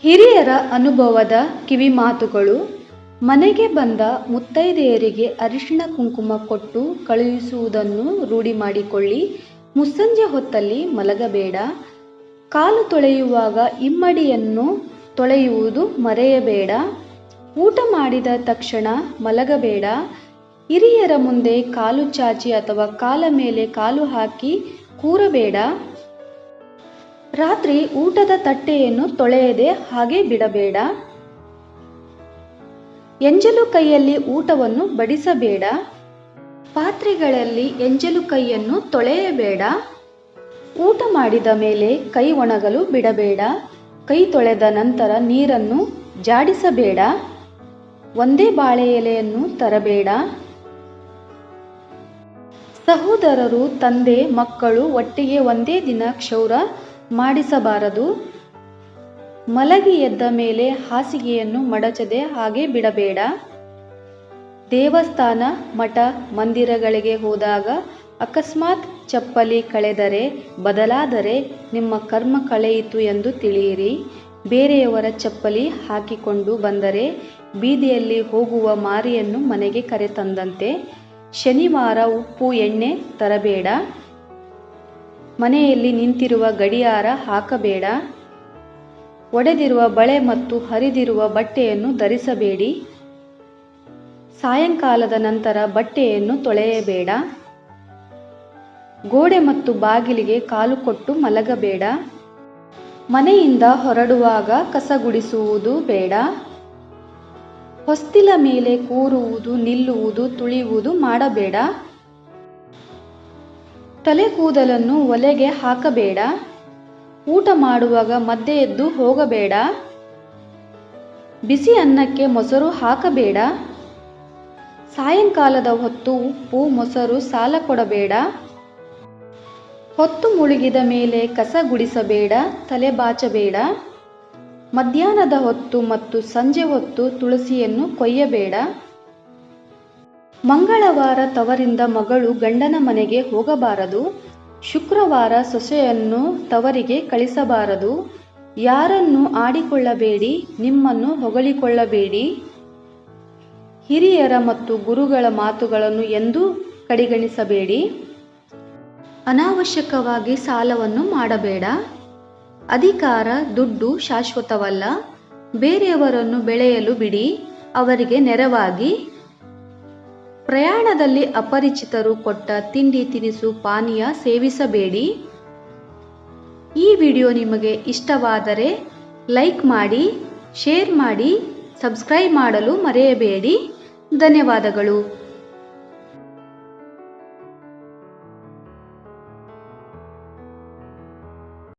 ಹಿರಿಯರ ಅನುಭವದ ಕಿವಿಮಾತುಗಳು. ಮನೆಗೆ ಬಂದ ಮುತ್ತೈದೆಯರಿಗೆ ಅರಿಶಿಣ ಕುಂಕುಮ ಕೊಟ್ಟು ಕಳುಹಿಸುವುದನ್ನು ರೂಢಿ ಮಾಡಿಕೊಳ್ಳಿ. ಮುಸ್ಸಂಜೆ ಹೊತ್ತಲ್ಲಿ ಮಲಗಬೇಡ. ಕಾಲು ತೊಳೆಯುವಾಗ ಇಮ್ಮಡಿಯನ್ನು ತೊಳೆಯುವುದು ಮರೆಯಬೇಡ. ಊಟ ಮಾಡಿದ ತಕ್ಷಣ ಮಲಗಬೇಡ. ಹಿರಿಯರ ಮುಂದೆ ಕಾಲು ಚಾಚಿ ಅಥವಾ ಕಾಲ ಮೇಲೆ ಕಾಲು ಹಾಕಿ ಕೂರಬೇಡ. ರಾತ್ರಿ ಊಟದ ತಟ್ಟೆಯನ್ನು ತೊಳೆಯದೆ ಹಾಗೆ ಬಿಡಬೇಡ. ಎಂಜಲು ಕೈಯಲ್ಲಿ ಊಟವನ್ನು ಬಡಿಸಬೇಡ. ಪಾತ್ರೆಗಳಲ್ಲಿ ಎಂಜಲು ಕೈಯನ್ನು ತೊಳೆಯಬೇಡ. ಊಟ ಮಾಡಿದ ಮೇಲೆ ಕೈ ಒಣಗಲು ಬಿಡಬೇಡ. ಕೈ ತೊಳೆದ ನಂತರ ನೀರನ್ನು ಜಾಡಿಸಬೇಡ. ಒಂದೇ ಬಾಳೆ ಎಲೆಯನ್ನು ತರಬೇಡ. ಸಹೋದರರು, ತಂದೆ, ಮಕ್ಕಳು ಒಟ್ಟಿಗೆ ಒಂದೇ ದಿನ ಕ್ಷೌರ ಮಾಡಿಸಬಾರದು. ಮಲಗಿ ಎದ್ದ ಮೇಲೆ ಹಾಸಿಗೆಯನ್ನು ಮಡಚದೆ ಹಾಗೆ ಬಿಡಬೇಡ. ದೇವಸ್ಥಾನ, ಮಠ, ಮಂದಿರಗಳಿಗೆ ಹೋದಾಗ ಅಕಸ್ಮಾತ್ ಚಪ್ಪಲಿ ಕಳೆದರೆ ಬದಲಾದರೆ ನಿಮ್ಮ ಕರ್ಮ ಕಳೆಯಿತು ಎಂದು ತಿಳಿಯಿರಿ. ಬೇರೆಯವರ ಚಪ್ಪಲಿ ಹಾಕಿಕೊಂಡು ಬಂದರೆ ಬೀದಿಯಲ್ಲಿ ಹೋಗುವ ಮಾರಿಯನ್ನು ಮನೆಗೆ ಕರೆತಂದಂತೆ. ಶನಿವಾರ ಉಪ್ಪು ಎಣ್ಣೆ ತರಬೇಡ. ಮನೆಯಲ್ಲಿ ನಿಂತಿರುವ ಗಡಿಯಾರ ಹಾಕಬೇಡ. ಒಡೆದಿರುವ ಬಳೆ ಮತ್ತು ಹರಿದಿರುವ ಬಟ್ಟೆಯನ್ನು ಧರಿಸಬೇಡಿ. ಸಾಯಂಕಾಲದ ನಂತರ ಬಟ್ಟೆಯನ್ನು ತೊಳೆಯಬೇಡ. ಗೋಡೆ ಮತ್ತು ಬಾಗಿಲಿಗೆ ಕಾಲು ಕೊಟ್ಟು ಮಲಗಬೇಡ. ಮನೆಯಿಂದ ಹೊರಡುವಾಗ ಕಸ ಗುಡಿಸುವುದು ಬೇಡ. ಹೊಸ್ತಿಲ ಮೇಲೆ ಕೂರುವುದು, ನಿಲ್ಲುವುದು, ತುಳಿಯುವುದು ಮಾಡಬೇಡ. ತಲೆ ಕೂದಲನ್ನು ಒಲೆಗೆ ಹಾಕಬೇಡ. ಊಟ ಮಾಡುವಾಗ ಮಧ್ಯೆ ಎದ್ದು ಹೋಗಬೇಡ. ಬಿಸಿ ಅನ್ನಕ್ಕೆ ಮೊಸರು ಹಾಕಬೇಡ. ಸಾಯಂಕಾಲದ ಹೊತ್ತು ಉಪ್ಪು, ಮೊಸರು ಸಾಲ ಕೊಡಬೇಡ. ಹೊತ್ತು ಮುಳುಗಿದ ಮೇಲೆ ಕಸ ಗುಡಿಸಬೇಡ, ತಲೆ ಬಾಚಬೇಡ. ಮಧ್ಯಾಹ್ನದ ಹೊತ್ತು ಮತ್ತು ಸಂಜೆ ಹೊತ್ತು ತುಳಸಿಯನ್ನು ಕೊಯ್ಯಬೇಡ. ಮಂಗಳವಾರ ತವರಿಂದ ಮಗಳು ಗಂಡನ ಮನೆಗೆ ಹೋಗಬಾರದು. ಶುಕ್ರವಾರ ಸೊಸೆಯನ್ನು ತವರಿಗೆ ಕಳಿಸಬಾರದು. ಯಾರನ್ನು ಆಡಿಕೊಳ್ಳಬೇಡಿ, ನಿಮ್ಮನ್ನು ಹೊಗಳಿಕೊಳ್ಳಬೇಡಿ. ಹಿರಿಯರ ಮತ್ತು ಗುರುಗಳ ಮಾತುಗಳನ್ನು ಎಂದೂ ಕಡೆಗಣಿಸಬೇಡಿ. ಅನಾವಶ್ಯಕವಾಗಿ ಸಾಲವನ್ನು ಮಾಡಬೇಡ. ಅಧಿಕಾರ, ದುಡ್ಡು ಶಾಶ್ವತವಲ್ಲ. ಬೇರೆಯವರನ್ನು ಬೆಳೆಯಲು ಬಿಡಿ, ಅವರಿಗೆ ನೆರವಾಗಿ. ಪ್ರಯಾಣದಲ್ಲಿ ಅಪರಿಚಿತರು ಕೊಟ್ಟ ತಿಂಡಿ ತಿನಿಸು ಪಾನೀಯ ಸೇವಿಸಬೇಡಿ. ಈ ವಿಡಿಯೋ ನಿಮಗೆ ಇಷ್ಟವಾದರೆ ಲೈಕ್ ಮಾಡಿ, ಶೇರ್ ಮಾಡಿ, ಸಬ್ಸ್ಕ್ರೈಬ್ ಮಾಡಲು ಮರೆಯಬೇಡಿ. ಧನ್ಯವಾದಗಳು.